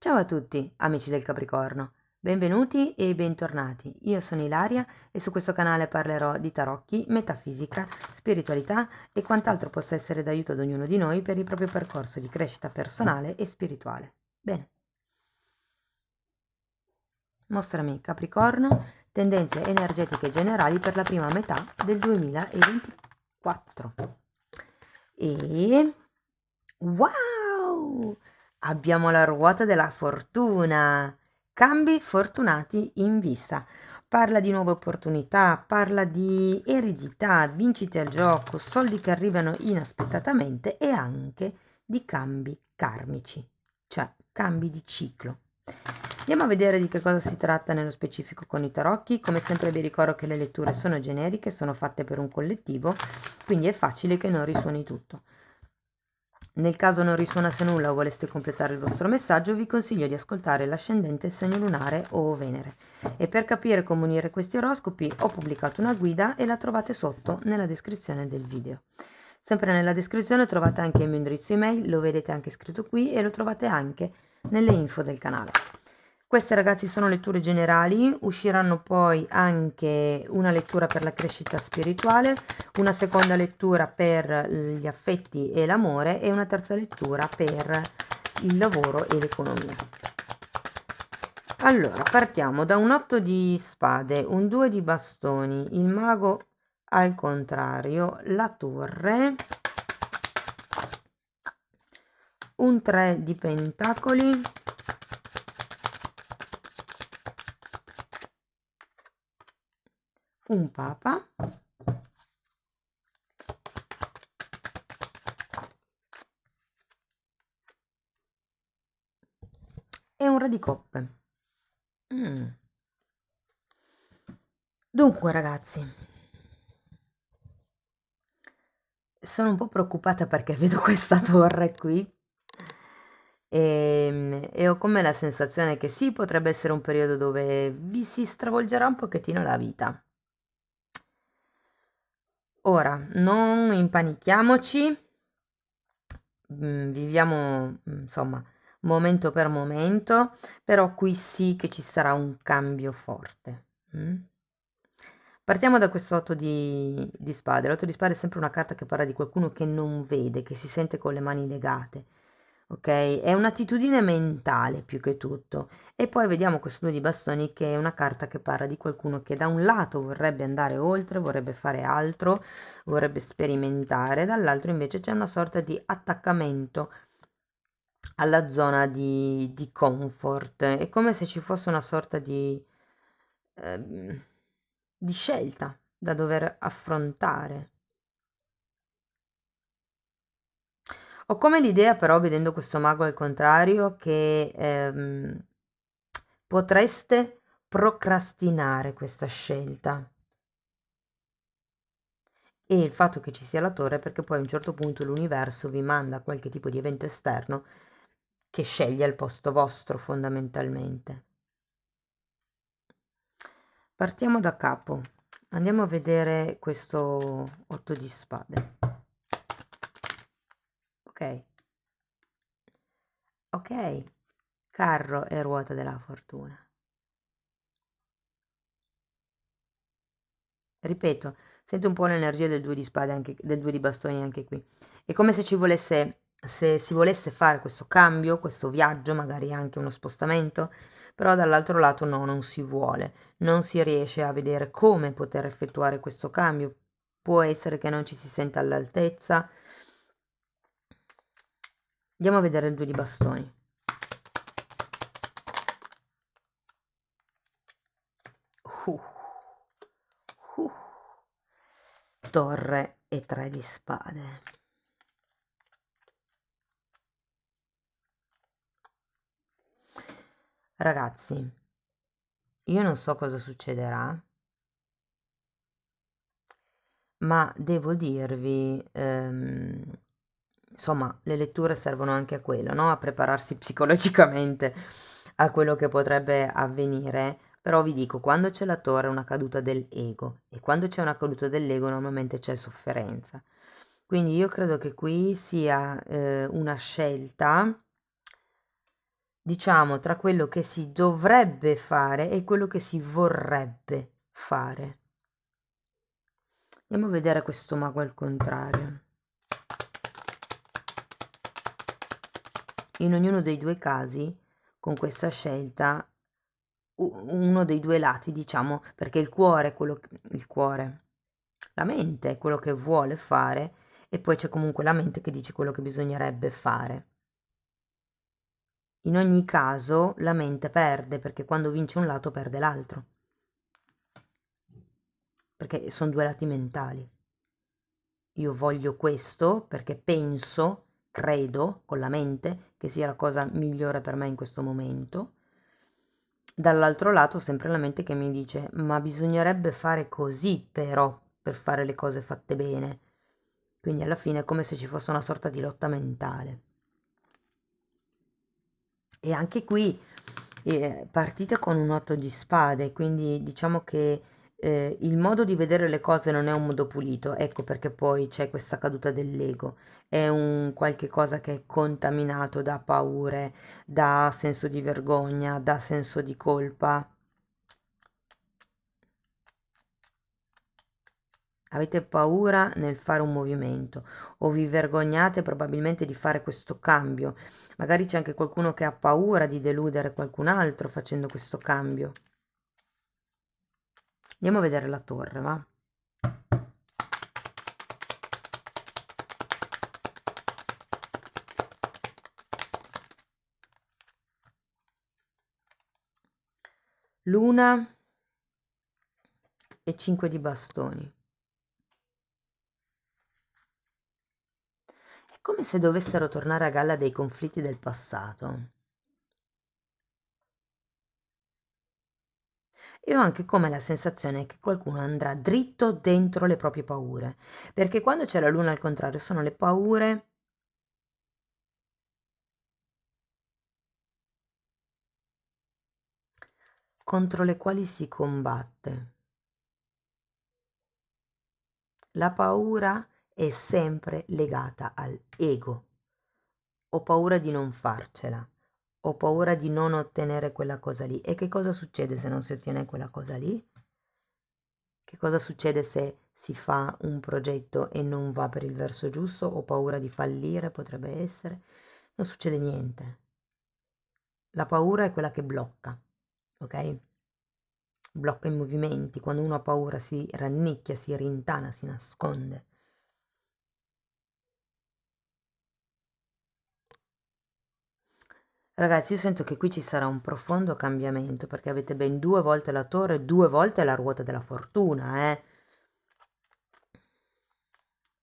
Ciao a tutti, amici del Capricorno, benvenuti e bentornati. Io sono Ilaria e su questo canale parlerò di tarocchi, metafisica, spiritualità e quant'altro possa essere d'aiuto ad ognuno di noi per il proprio percorso di crescita personale e spirituale. Bene, mostrami Capricorno, tendenze energetiche generali per la prima metà del 2024. E wow! Abbiamo la ruota della fortuna. Cambi fortunati in vista. Parla di nuove opportunità, parla di eredità, vincite al gioco, soldi che arrivano inaspettatamente e anche di cambi karmici, cioè cambi di ciclo. Andiamo a vedere di che cosa si tratta nello specifico con i tarocchi. Come sempre vi ricordo che le letture sono generiche, sono fatte per un collettivo, quindi è facile che non risuoni tutto. Nel caso non risuonasse nulla o voleste completare il vostro messaggio, vi consiglio di ascoltare l'ascendente, il segno lunare o Venere. E per capire come unire questi oroscopi ho pubblicato una guida e la trovate sotto nella descrizione del video. Sempre nella descrizione trovate anche il mio indirizzo email, lo vedete anche scritto qui e lo trovate anche nelle info del canale. Queste ragazzi sono letture generali, usciranno poi anche una lettura per la crescita spirituale, una seconda lettura per gli affetti e l'amore e una terza lettura per il lavoro e l'economia. Allora, partiamo da un 8 di spade, un 2 di bastoni, il mago al contrario, la torre, un 3 di pentacoli, un papa e un re di coppe. Dunque ragazzi, sono un po' preoccupata perché vedo questa torre qui e ho come la sensazione che sì, potrebbe essere un periodo dove vi si stravolgerà un pochettino la vita. Ora, non impanichiamoci, viviamo insomma momento per momento, però qui sì che ci sarà un cambio forte. Partiamo da questo 8 di spade. L'8 di spade è sempre una carta che parla di qualcuno che non vede, che si sente con le mani legate, ok? È un'attitudine mentale più che tutto. E poi vediamo questo 2 di bastoni che è una carta che parla di qualcuno che da un lato vorrebbe andare oltre, vorrebbe fare altro, vorrebbe sperimentare, dall'altro invece c'è una sorta di attaccamento alla zona di comfort. È come se ci fosse una sorta ehm, di scelta da dover affrontare. Ho come l'idea però, vedendo questo mago al contrario, che potreste procrastinare questa scelta. E il fatto che ci sia la torre perché poi a un certo punto l'universo vi manda qualche tipo di evento esterno che sceglie al posto vostro fondamentalmente. Partiamo da capo, andiamo a vedere questo 8 di spade. Ok, ok, carro e ruota della fortuna. Ripeto, sento un po' l'energia del 2 di spade, anche del 2 di bastoni anche qui. È come se ci volesse, se si volesse fare questo cambio, questo viaggio, magari anche uno spostamento, però dall'altro lato no, non si vuole, non si riesce a vedere come poter effettuare questo cambio. Può essere che non ci si senta all'altezza. Andiamo a vedere il 2 di bastoni. Uh, uh. Torre e 3 di spade. Ragazzi, io non so cosa succederà, ma devo dirvi, insomma, le letture servono anche a quello, no? A prepararsi psicologicamente a quello che potrebbe avvenire. Però vi dico, quando c'è la torre è una caduta dell'ego e quando c'è una caduta dell'ego normalmente c'è sofferenza. Quindi io credo che qui sia una scelta diciamo, tra quello che si dovrebbe fare e quello che si vorrebbe fare. Andiamo a vedere questo mago al contrario. In ognuno dei due casi, con questa scelta, uno dei due lati, diciamo, perché il cuore è il cuore, la mente è quello che vuole fare e poi c'è comunque la mente che dice quello che bisognerebbe fare. In ogni caso la mente perde, perché quando vince un lato perde l'altro, perché sono due lati mentali. Io voglio questo perché penso, credo con la mente che sia la cosa migliore per me in questo momento. Dall'altro lato sempre la mente che mi dice ma bisognerebbe fare così però per fare le cose fatte bene. Quindi alla fine è come se ci fosse una sorta di lotta mentale. E anche qui partite con un 8 di spade, quindi diciamo che il modo di vedere le cose non è un modo pulito, ecco perché poi c'è questa caduta dell'ego, è un qualche cosa che è contaminato da paure, da senso di vergogna, da senso di colpa. Avete paura nel fare un movimento o vi vergognate probabilmente di fare questo cambio. Magari c'è anche qualcuno che ha paura di deludere qualcun altro facendo questo cambio. Andiamo a vedere la torre, va? Luna e 5 di bastoni. È come se dovessero tornare a galla dei conflitti del passato. E ho anche come la sensazione che qualcuno andrà dritto dentro le proprie paure, perché quando c'è la luna al contrario sono le paure contro le quali si combatte. La paura è sempre legata all'ego. Ho paura di non farcela, ho paura di non ottenere quella cosa lì. E che cosa succede se non si ottiene quella cosa lì? Che cosa succede se si fa un progetto e non va per il verso giusto? Ho paura di fallire, potrebbe essere. Non succede niente. La paura è quella che blocca, ok? Blocca i movimenti. Quando uno ha paura si rannicchia, si rintana, si nasconde. Ragazzi, io sento che qui ci sarà un profondo cambiamento perché avete ben 2 volte la torre e 2 volte la ruota della fortuna, eh.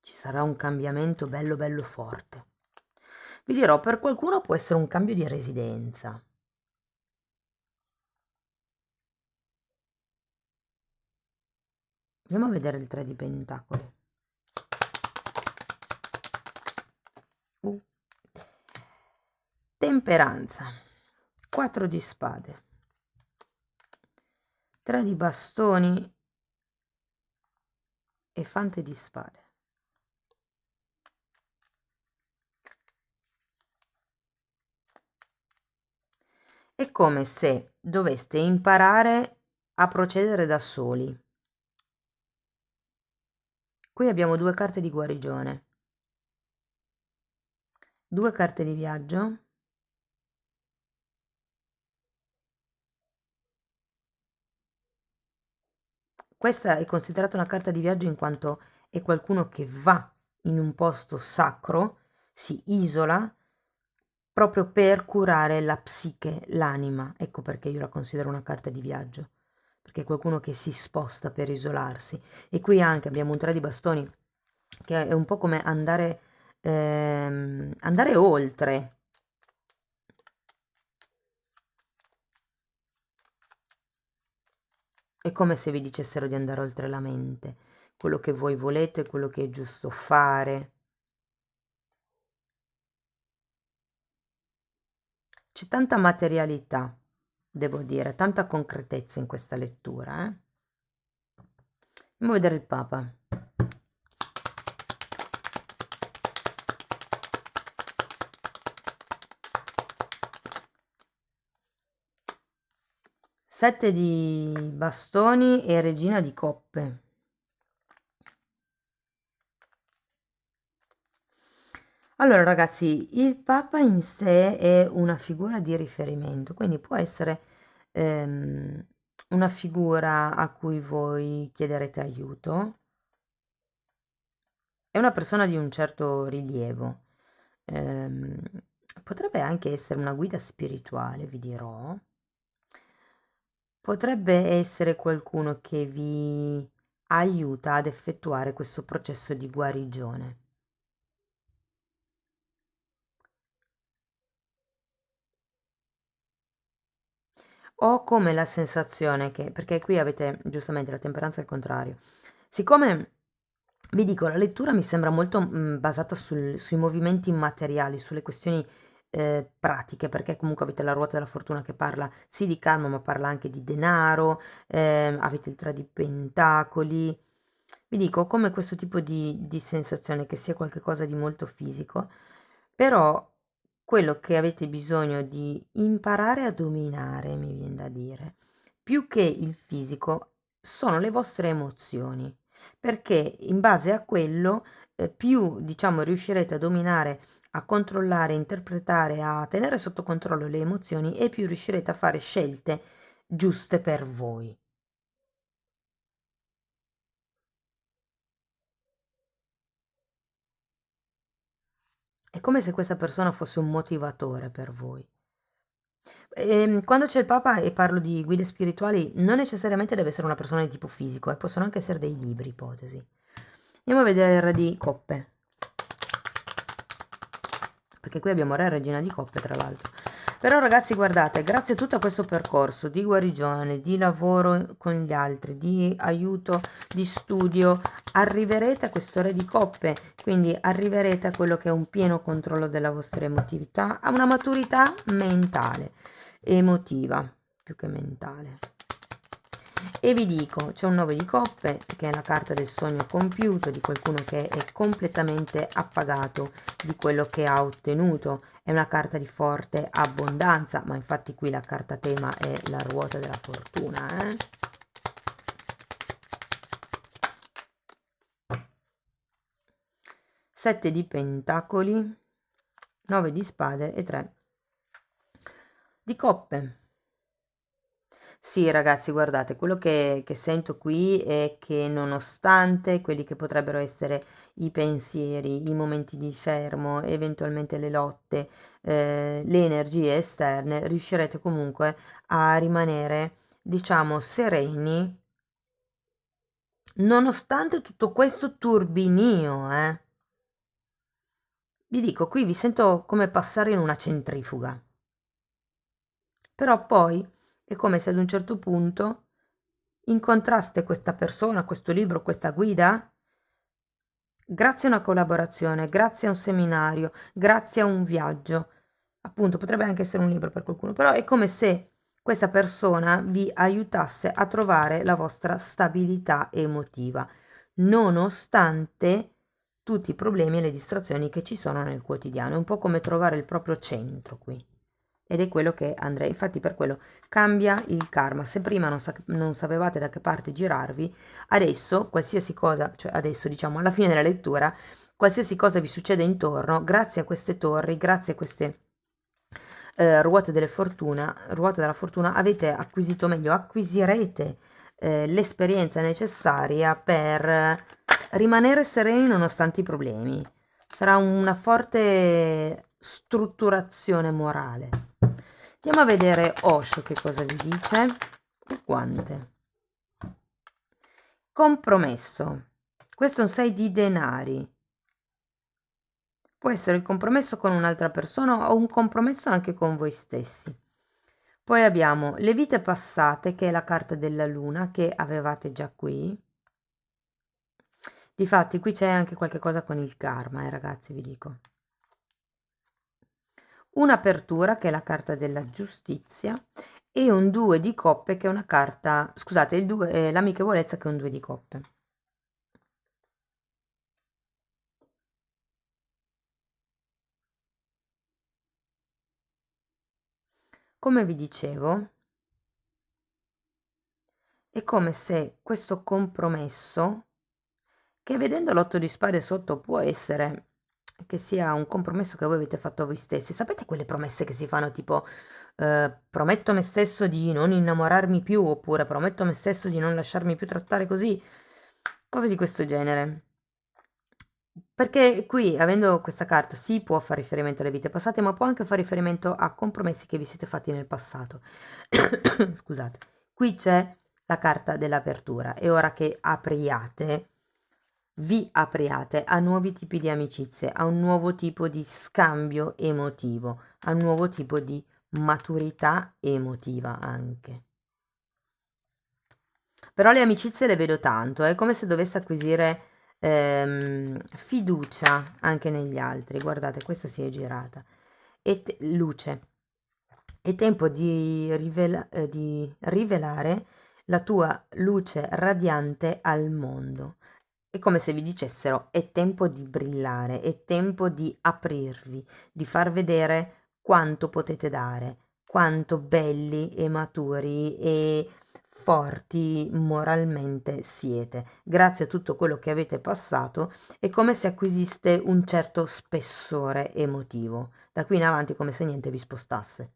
Ci sarà un cambiamento bello bello forte. Vi dirò, per qualcuno può essere un cambio di residenza. Andiamo a vedere il 3 di pentacoli. Uh. Temperanza. 4 di spade. 3 di bastoni e fante di spade. È come se doveste imparare a procedere da soli. Qui abbiamo 2 carte di guarigione, 2 carte di viaggio, questa è considerata una carta di viaggio in quanto è qualcuno che va in un posto sacro, si isola proprio per curare la psiche, l'anima. Ecco perché io la considero una carta di viaggio, perché è qualcuno che si sposta per isolarsi. E qui anche abbiamo un 3 di bastoni che è un po' come andare oltre. È come se vi dicessero di andare oltre la mente, quello che voi volete, quello che è giusto fare. C'è tanta materialità, devo dire, tanta concretezza in questa lettura, eh? Andiamo a vedere il Papa. 7 di bastoni e regina di coppe. Allora ragazzi, il Papa in sé è una figura di riferimento, quindi può essere ehm, una figura a cui voi chiederete aiuto. È una persona di un certo rilievo. Ehm, Potrebbe anche essere una guida spirituale, vi dirò. Potrebbe essere qualcuno che vi aiuta ad effettuare questo processo di guarigione. Ho come la sensazione che, perché qui avete giustamente la temperanza al contrario, siccome vi dico, la lettura mi sembra molto basata sui movimenti immateriali, sulle questioni pratiche, perché comunque avete la ruota della fortuna che parla sì di karma, ma parla anche di denaro, avete il 3 di pentacoli. Vi dico, come questo tipo di sensazione che sia qualcosa di molto fisico, però quello che avete bisogno di imparare a dominare, mi viene da dire, più che il fisico, sono le vostre emozioni, perché in base a quello, più diciamo riuscirete a dominare, a controllare, interpretare, a tenere sotto controllo le emozioni e più riuscirete a fare scelte giuste per voi. È come se questa persona fosse un motivatore per voi. Quando c'è il Papa e parlo di guide spirituali, non necessariamente deve essere una persona di tipo fisico, possono anche essere dei libri, ipotesi. Andiamo a vedere il Re di Coppe, perché qui abbiamo Re e Regina di Coppe, tra l'altro. Però ragazzi, guardate, grazie a tutto questo percorso di guarigione, di lavoro con gli altri, di aiuto, di studio, arriverete a questo Re di Coppe, quindi arriverete a quello che è un pieno controllo della vostra emotività, a una maturità mentale, emotiva, più che mentale. E vi dico, c'è un 9 di coppe, che è la carta del sogno compiuto, di qualcuno che è completamente appagato di quello che ha ottenuto. È una carta di forte abbondanza, ma infatti qui la carta tema è la ruota della fortuna, 7 di pentacoli, 9 di spade e 3 di coppe. Sì, ragazzi, guardate, quello che sento qui è che nonostante quelli che potrebbero essere i pensieri, i momenti di fermo, eventualmente le lotte, le energie esterne, riuscirete comunque a rimanere, diciamo, sereni, nonostante tutto questo turbinio, Vi dico, qui vi sento come passare in una centrifuga. Però poi è come se ad un certo punto incontraste questa persona, questo libro, questa guida, grazie a una collaborazione, grazie a un seminario, grazie a un viaggio. Appunto, potrebbe anche essere un libro per qualcuno, però è come se questa persona vi aiutasse a trovare la vostra stabilità emotiva, nonostante tutti i problemi e le distrazioni che ci sono nel quotidiano. È un po' come trovare il proprio centro qui. Ed è quello che andrei, infatti per quello cambia il karma. Se prima non sapevate da che parte girarvi, adesso qualsiasi cosa, cioè adesso diciamo alla fine della lettura, qualsiasi cosa vi succede intorno, grazie a queste torri, grazie a queste ruote della fortuna, avete acquisito meglio, acquisirete l'esperienza necessaria per rimanere sereni nonostante i problemi. Sarà una forte strutturazione morale. Andiamo a vedere Osho che cosa vi dice. Il guante. Compromesso. Questo è un 6 di denari. Può essere il compromesso con un'altra persona o un compromesso anche con voi stessi. Poi abbiamo le vite passate, che è la carta della luna, che avevate già qui. Difatti qui c'è anche qualche cosa con il karma, ragazzi, vi dico. Un'apertura, che è la carta della giustizia, e un 2 di coppe, che è una carta, scusate, il 2, l'amichevolezza, che è un 2 di coppe. Come vi dicevo, è come se questo compromesso, che vedendo l'otto di spade sotto può essere che sia un compromesso che voi avete fatto a voi stessi. Sapete quelle promesse che si fanno tipo prometto a me stesso di non innamorarmi più, oppure prometto a me stesso di non lasciarmi più trattare così, cose di questo genere. Perché qui, avendo questa carta, si può fare riferimento alle vite passate, ma può anche fare riferimento a compromessi che vi siete fatti nel passato. Scusate, qui c'è la carta dell'apertura, è ora che apriate, vi apriate a nuovi tipi di amicizie, a un nuovo tipo di scambio emotivo, a un nuovo tipo di maturità emotiva anche. Però le amicizie le vedo tanto, è come se dovesse acquisire fiducia anche negli altri. Guardate, questa si è girata. Luce. È tempo di rivelare la tua luce radiante al mondo. È come se vi dicessero: è tempo di brillare, è tempo di aprirvi, di far vedere quanto potete dare, quanto belli e maturi e forti moralmente siete. Grazie a tutto quello che avete passato, è come se acquisiste un certo spessore emotivo. Da qui in avanti è come se niente vi spostasse.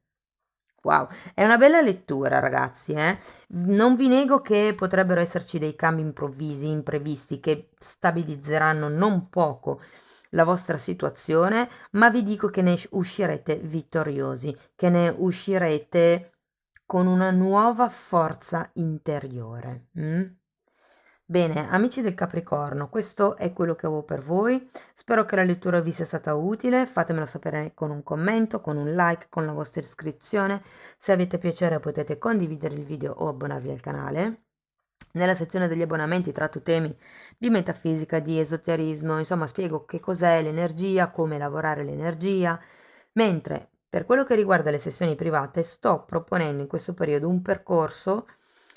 Wow, è una bella lettura, ragazzi, eh? Non vi nego che potrebbero esserci dei cambi improvvisi, imprevisti, che stabilizzeranno non poco la vostra situazione, ma vi dico che ne uscirete vittoriosi, che ne uscirete con una nuova forza interiore. Bene, amici del Capricorno, questo è quello che avevo per voi. Spero che la lettura vi sia stata utile. Fatemelo sapere con un commento, con un like, con la vostra iscrizione. Se avete piacere potete condividere il video o abbonarvi al canale. Nella sezione degli abbonamenti tratto temi di metafisica, di esoterismo, insomma spiego che cos'è l'energia, come lavorare l'energia, mentre per quello che riguarda le sessioni private sto proponendo in questo periodo un percorso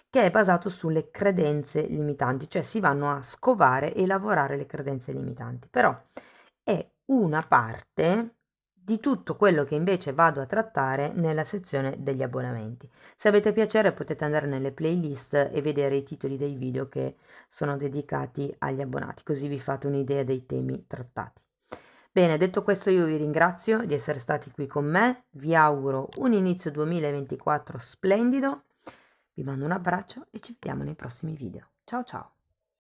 che è basato sulle credenze limitanti, cioè si vanno a scovare e lavorare le credenze limitanti, però è una parte di tutto quello che invece vado a trattare nella sezione degli abbonamenti. Se avete piacere potete andare nelle playlist e vedere i titoli dei video che sono dedicati agli abbonati, così vi fate un'idea dei temi trattati. Bene, detto questo io vi ringrazio di essere stati qui con me, vi auguro un inizio 2024 splendido, vi mando un abbraccio e ci vediamo nei prossimi video. Ciao ciao!